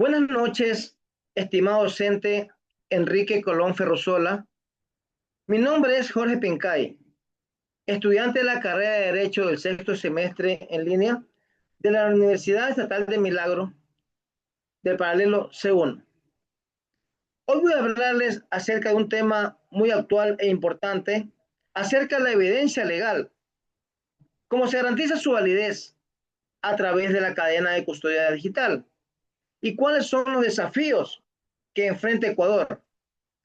Buenas noches, estimado docente Enrique Colón Ferrosola. Mi nombre es Jorge Pincay, estudiante de la carrera de Derecho del sexto semestre en línea de la Universidad Estatal de Milagro del paralelo C1. Hoy voy a hablarles acerca de un tema muy actual e importante, acerca de la evidencia legal, cómo se garantiza su validez a través de la cadena de custodia digital y cuáles son los desafíos que enfrenta Ecuador,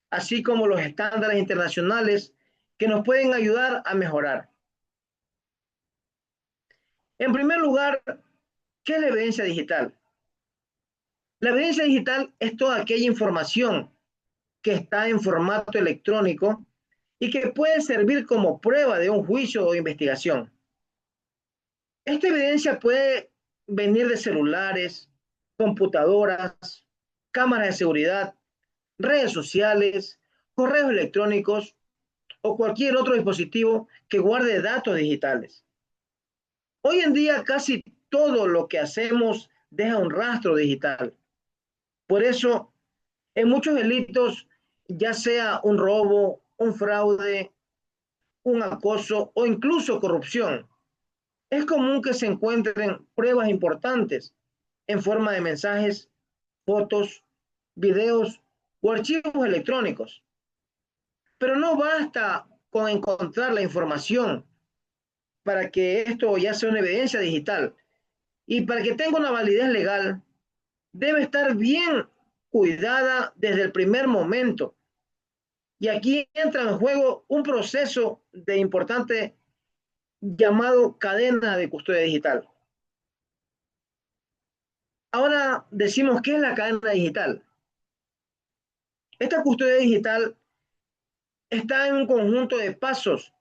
así como los estándares internacionales que nos pueden ayudar a mejorar. En primer lugar, ¿qué es la evidencia digital? La evidencia digital es toda aquella información que está en formato electrónico y que puede servir como prueba de un juicio o investigación. Esta evidencia puede venir de celulares, computadoras, cámaras de seguridad, redes sociales, correos electrónicos o cualquier otro dispositivo que guarde datos digitales. Hoy en día casi todo lo que hacemos deja un rastro digital. Por eso, en muchos delitos, ya sea un robo, un fraude, un acoso o incluso corrupción, es común que se encuentren pruebas importantes en forma de mensajes, fotos, videos o archivos electrónicos. Pero no basta con encontrar la información para que esto ya sea una evidencia digital. Y para que tenga una validez legal, debe estar bien cuidada desde el primer momento. Y aquí entra en juego un proceso de importante llamado cadena de custodia digital. Ahora decimos, ¿qué es la cadena digital? Esta custodia digital está en un conjunto de pasos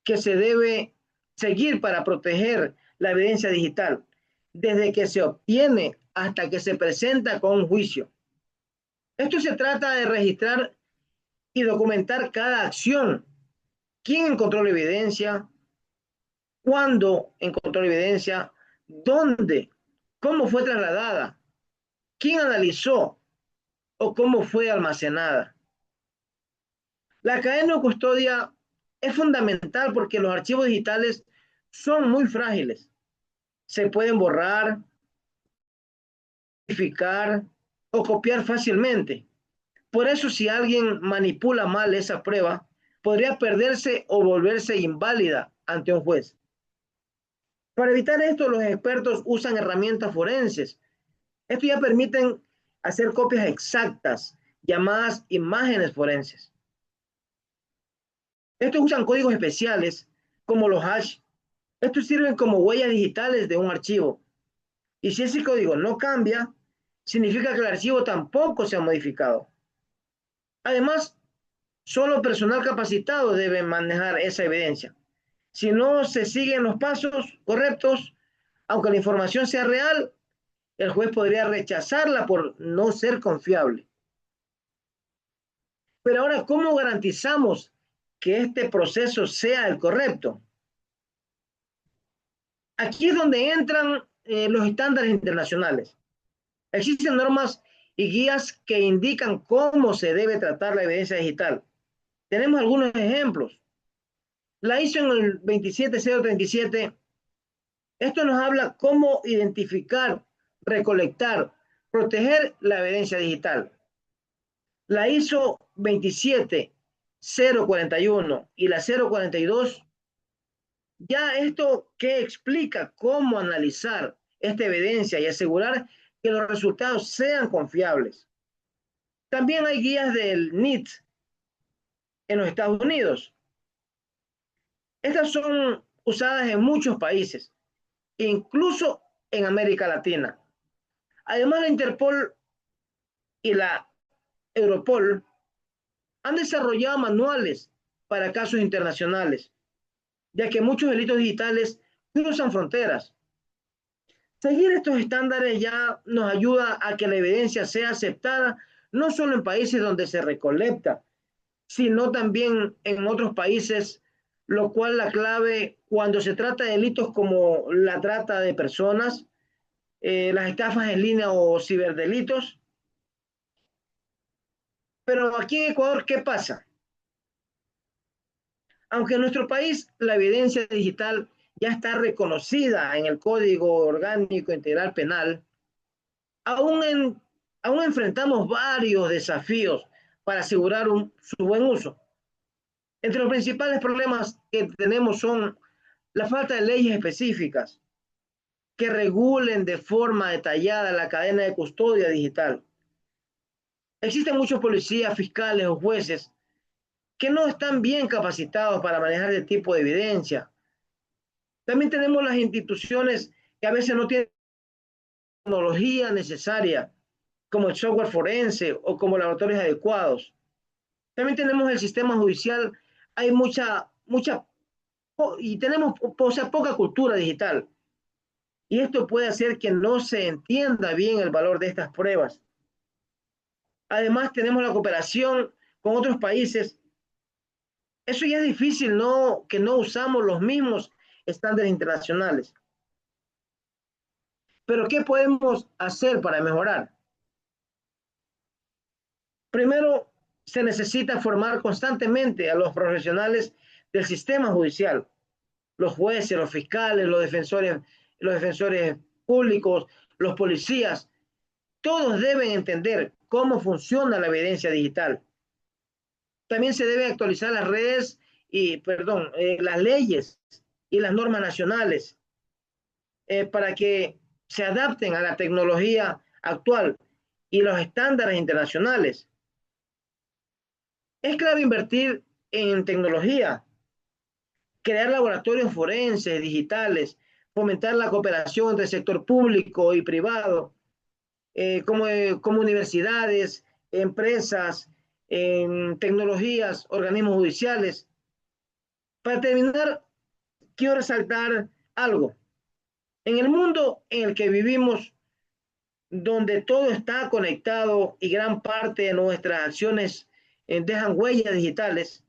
que se debe seguir para proteger la evidencia digital, desde que se obtiene hasta que se presenta con un juicio. Esto se trata de registrar y documentar cada acción. ¿Quién encontró la evidencia? ¿Cuándo encontró la evidencia? ¿Dónde? ¿Cómo fue trasladada? ¿Quién analizó? ¿O cómo fue almacenada? La cadena de custodia es fundamental porque los archivos digitales son muy frágiles. Se pueden borrar, modificar o copiar fácilmente. Por eso, si alguien manipula mal esa prueba, podría perderse o volverse inválida ante un juez. Para evitar esto, los expertos usan herramientas forenses. Esto ya permiten hacer copias exactas, llamadas imágenes forenses. Estos usan códigos especiales como los hash. Estos sirven como huellas digitales de un archivo. Y si ese código no cambia, significa que el archivo tampoco se ha modificado. Además, solo personal capacitado debe manejar esa evidencia. Si no se siguen los pasos correctos, aunque la información sea real, el juez podría rechazarla por no ser confiable. Pero ahora, ¿cómo garantizamos que este proceso sea el correcto? Aquí es donde entran los estándares internacionales. Existen normas y guías que indican cómo se debe tratar la evidencia digital. Tenemos algunos ejemplos. La ISO en el 27037. Esto nos habla cómo identificar, recolectar, proteger la evidencia digital. La ISO 27041 y la 042, ya esto que explica cómo analizar esta evidencia y asegurar que los resultados sean confiables. También hay guías del NIT en los Estados Unidos. Estas son usadas en muchos países, incluso en América Latina. Además, la Interpol y la Europol han desarrollado manuales para casos internacionales, ya que muchos delitos digitales cruzan fronteras. Seguir estos estándares ya nos ayuda a que la evidencia sea aceptada no solo en países donde se recolecta, sino también en otros países, lo cual la clave cuando se trata de delitos como la trata de personas, las estafas en línea o ciberdelitos, Pero aquí en Ecuador, ¿qué pasa? Aunque en nuestro país la evidencia digital ya está reconocida en el Código Orgánico Integral Penal, aún, aún enfrentamos varios desafíos para asegurar su buen uso. Entre los principales problemas que tenemos son la falta de leyes específicas que regulen de forma detallada la cadena de custodia digital. Existen muchos policías, fiscales o jueces que no están bien capacitados para manejar este tipo de evidencia. También tenemos las instituciones que a veces no tienen la tecnología necesaria, como el software forense o como laboratorios adecuados. También tenemos el sistema judicial, hay y tenemos o sea, poca cultura digital. Y esto puede hacer que no se entienda bien el valor de estas pruebas. Además, tenemos la cooperación con otros países. Eso ya es difícil, ¿no? Que no usamos los mismos estándares internacionales. Pero ¿qué podemos hacer para mejorar? Primero, se necesita formar constantemente a los profesionales del sistema judicial, los jueces, los fiscales, los defensores públicos, los policías. Todos deben entender cómo funciona la evidencia digital. También se deben actualizar las redes las leyes y las normas nacionales para que se adapten a la tecnología actual y los estándares internacionales. Es clave invertir en tecnología, crear laboratorios forenses digitales, fomentar la cooperación entre el sector público y privado, como universidades, empresas, tecnologías, organismos judiciales. Para terminar, quiero resaltar algo. En el mundo en el que vivimos, donde todo está conectado y gran parte de nuestras acciones dejan huellas digitales,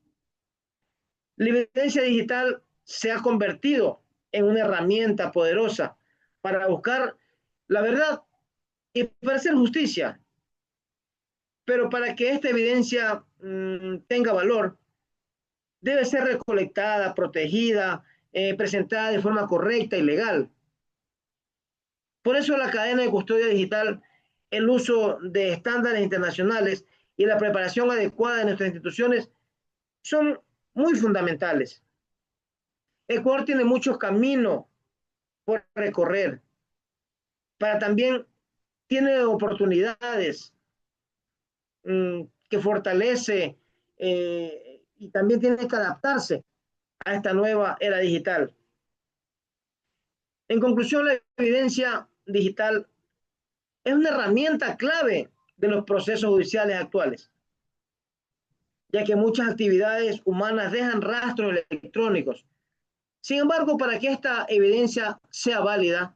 la evidencia digital se ha convertido en una herramienta poderosa para buscar la verdad y para hacer justicia. Pero para que esta evidencia tenga valor, debe ser recolectada, protegida, presentada de forma correcta y legal. Por eso la cadena de custodia digital, el uso de estándares internacionales y la preparación adecuada de nuestras instituciones son muy fundamentales. Ecuador tiene muchos caminos por recorrer, para también tiene oportunidades que fortalece y también tiene que adaptarse a esta nueva era digital. En conclusión, la evidencia digital es una herramienta clave de los procesos judiciales actuales, ya que muchas actividades humanas dejan rastros electrónicos. Sin embargo, para que esta evidencia sea válida,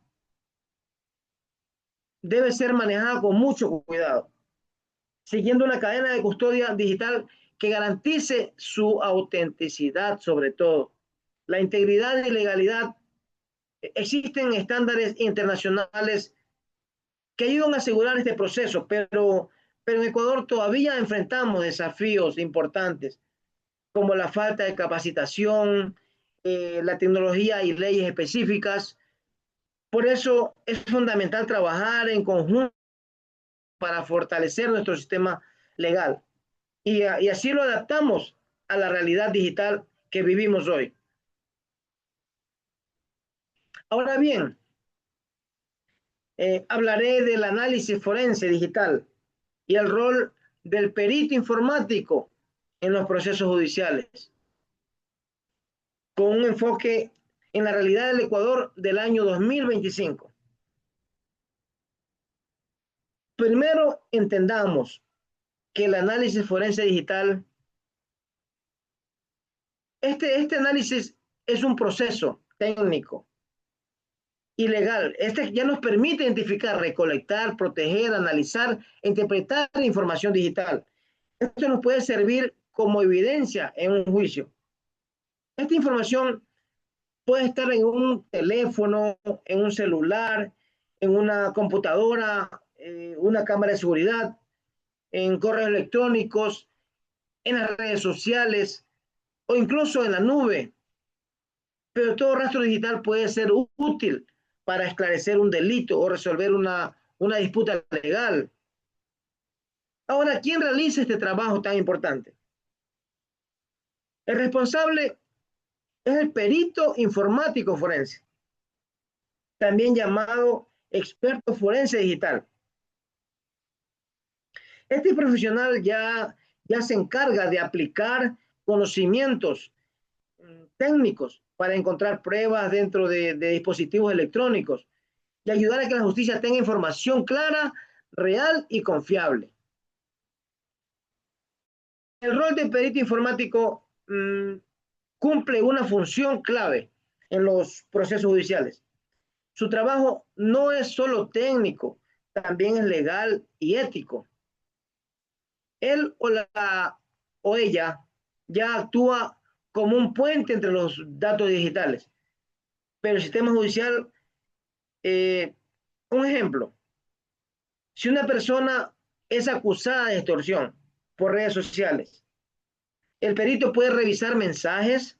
debe ser manejada con mucho cuidado, siguiendo una cadena de custodia digital que garantice su autenticidad sobre todo, la integridad y legalidad. Existen estándares internacionales que ayudan a asegurar este proceso, pero en Ecuador todavía enfrentamos desafíos importantes como la falta de capacitación, la tecnología y leyes específicas. Por eso es fundamental trabajar en conjunto para fortalecer nuestro sistema legal y así lo adaptamos a la realidad digital que vivimos hoy. Ahora bien, hablaré del análisis forense digital y el rol del perito informático en los procesos judiciales, con un enfoque en la realidad del Ecuador del año 2025. Primero, entendamos que el análisis forense digital, este análisis es un proceso técnico y legal. Este ya nos permite identificar, recolectar, proteger, analizar e interpretar información digital. Esto nos puede servir como evidencia en un juicio. Esta información puede estar en un teléfono, en un celular, en una computadora, una cámara de seguridad. en correos electrónicos, en las redes sociales o incluso en la nube. Pero todo rastro digital puede ser útil para esclarecer un delito o resolver una disputa legal. Ahora, ¿quién realiza este trabajo tan importante? El responsable es el perito informático forense, también llamado experto forense digital. Este profesional ya se encarga de aplicar conocimientos técnicos para encontrar pruebas dentro de dispositivos electrónicos y ayudar a que la justicia tenga información clara, real y confiable. El rol de perito informático cumple una función clave en los procesos judiciales. Su trabajo no es solo técnico, también es legal y ético. Él o ella ya actúa como un puente entre los datos digitales. Pero el sistema judicial, un ejemplo, si una persona es acusada de extorsión por redes sociales, el perito puede revisar mensajes,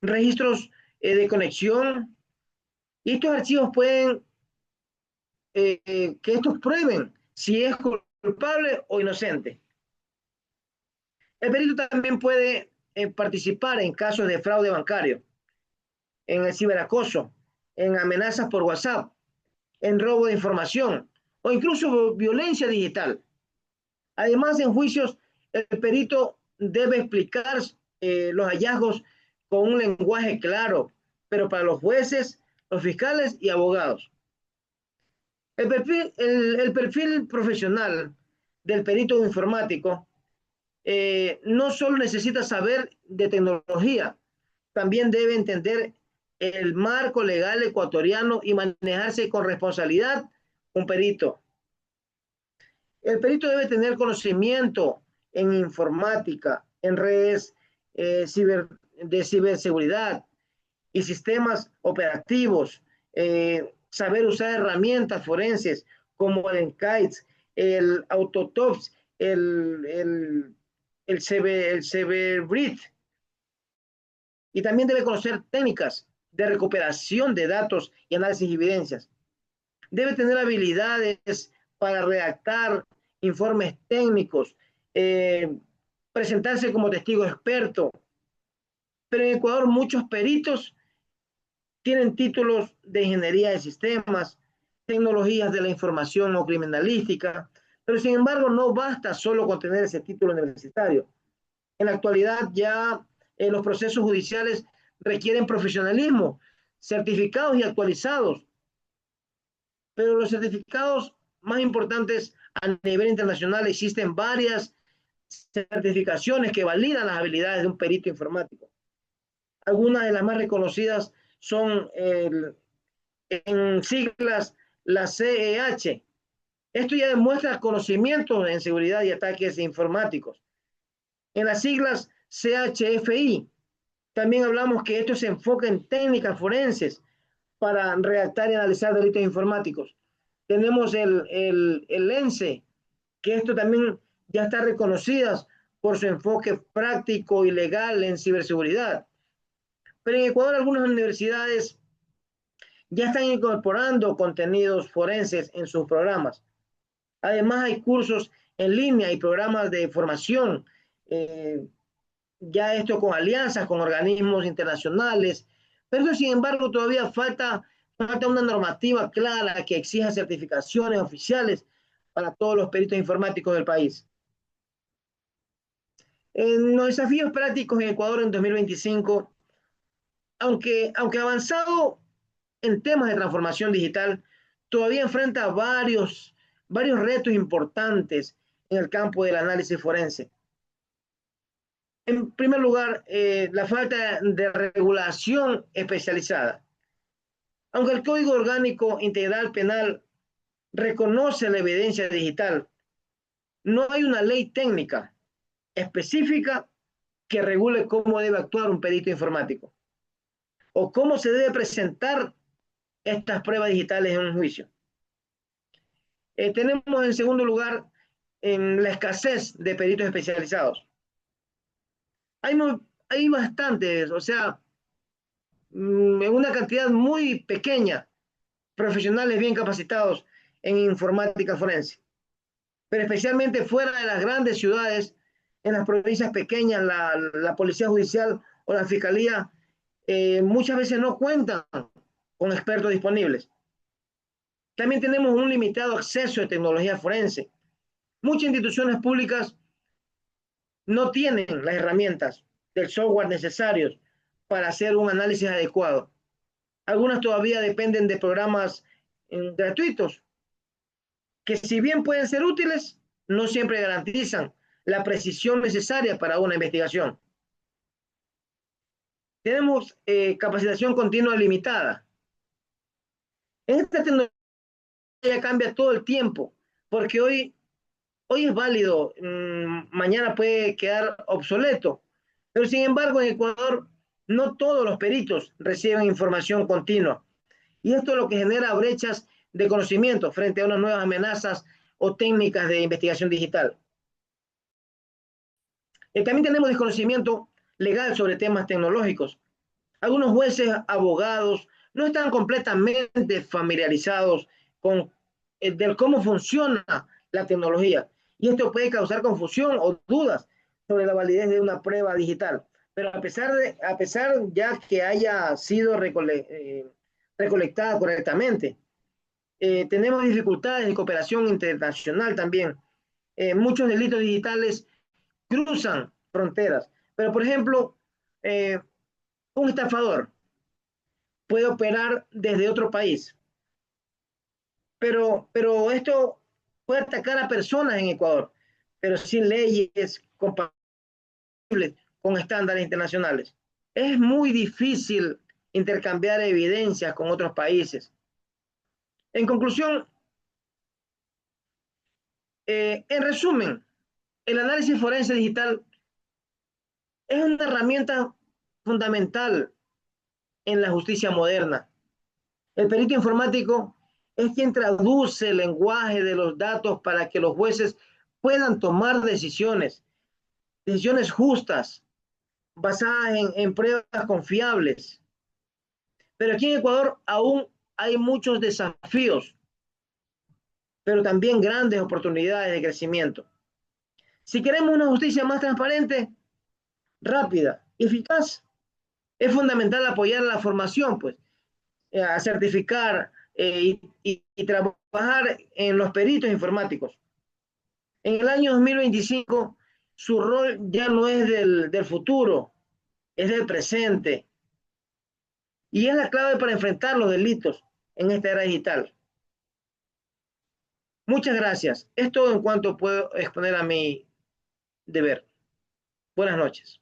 registros de conexión, y estos archivos pueden que estos prueben si es culpable o inocente. El perito también puede participar en casos de fraude bancario, en el ciberacoso, en amenazas por WhatsApp, en robo de información o incluso violencia digital. Además, en juicios, el perito debe explicar los hallazgos con un lenguaje claro, pero para los jueces, los fiscales y abogados. El perfil profesional del perito informático no solo necesita saber de tecnología, también debe entender el marco legal ecuatoriano y manejarse con responsabilidad un perito. El perito debe tener conocimiento en informática, en redes de ciberseguridad y sistemas operativos, saber usar herramientas forenses como el ENCAIDS, el Autotops, el CBRIT, y también debe conocer técnicas de recuperación de datos y análisis de evidencias. Debe tener habilidades para redactar informes técnicos, presentarse como testigo experto. Pero en Ecuador muchos peritos tienen títulos de ingeniería de sistemas, tecnologías de la información o criminalística, pero sin embargo no basta solo con tener ese título universitario. En la actualidad ya los procesos judiciales requieren profesionalismo, certificados y actualizados, pero los certificados más importantes a nivel internacional existen varias certificaciones que validan las habilidades de un perito informático. Algunas de las más reconocidas son en siglas la CEH. Esto ya demuestra conocimientos en seguridad y ataques informáticos. En las siglas CHFI, también hablamos que esto se enfoca en técnicas forenses para redactar y analizar delitos informáticos. Tenemos el ENSE, que esto también ya está reconocidas por su enfoque práctico y legal en ciberseguridad. Pero en Ecuador algunas universidades ya están incorporando contenidos forenses en sus programas. Además hay cursos en línea y programas de formación, ya esto con alianzas con organismos internacionales, pero sin embargo todavía falta una normativa clara que exija certificaciones oficiales para todos los peritos informáticos del país. En los desafíos prácticos en Ecuador en 2025, aunque avanzado en temas de transformación digital, todavía enfrenta varios retos importantes en el campo del análisis forense. En primer lugar, la falta de regulación especializada. Aunque el Código Orgánico Integral Penal reconoce la evidencia digital, no hay una ley técnica específica que regule cómo debe actuar un perito informático o cómo se debe presentar estas pruebas digitales en un juicio. Tenemos en segundo lugar en la escasez de peritos especializados. Hay, hay bastantes, o sea, en una cantidad muy pequeña, profesionales bien capacitados en informática forense. Pero especialmente fuera de las grandes ciudades, en las provincias pequeñas, la policía judicial o la fiscalía muchas veces no cuentan con expertos disponibles. También tenemos un limitado acceso a tecnología forense. Muchas instituciones públicas no tienen las herramientas del software necesarios para hacer un análisis adecuado. Algunas todavía dependen de programas gratuitos, que si bien pueden ser útiles, no siempre garantizan la precisión necesaria para una investigación. Tenemos capacitación continua limitada. En esta tecnología ya cambia todo el tiempo, porque hoy es válido, mañana puede quedar obsoleto. Pero sin embargo, en Ecuador no todos los peritos reciben información continua. Y esto es lo que genera brechas de conocimiento frente a unas nuevas amenazas o técnicas de investigación digital. También tenemos desconocimiento legal sobre temas tecnológicos. Algunos jueces, abogados, no están completamente familiarizados con del cómo funciona la tecnología. Y esto puede causar confusión o dudas sobre la validez de una prueba digital. Pero a pesar ya que haya sido recolectada correctamente, tenemos dificultades de cooperación internacional también. Muchos delitos digitales cruzan fronteras. Pero, por ejemplo, un estafador puede operar desde otro país, pero esto puede atacar a personas en Ecuador, pero sin leyes compatibles con estándares internacionales. Es muy difícil intercambiar evidencias con otros países. En conclusión, en resumen, el análisis forense digital es una herramienta fundamental en la justicia moderna. El perito informático es quien traduce el lenguaje de los datos para que los jueces puedan tomar decisiones justas, basadas en pruebas confiables. Pero aquí en Ecuador aún hay muchos desafíos, pero también grandes oportunidades de crecimiento. Si queremos una justicia más transparente, rápida y eficaz, es fundamental apoyar la formación, pues, a certificar y trabajar en los peritos informáticos. En el año 2025, su rol ya no es del futuro, es del presente. Y es la clave para enfrentar los delitos en esta era digital. Muchas gracias. Es todo en cuanto puedo exponer a mi deber. Buenas noches.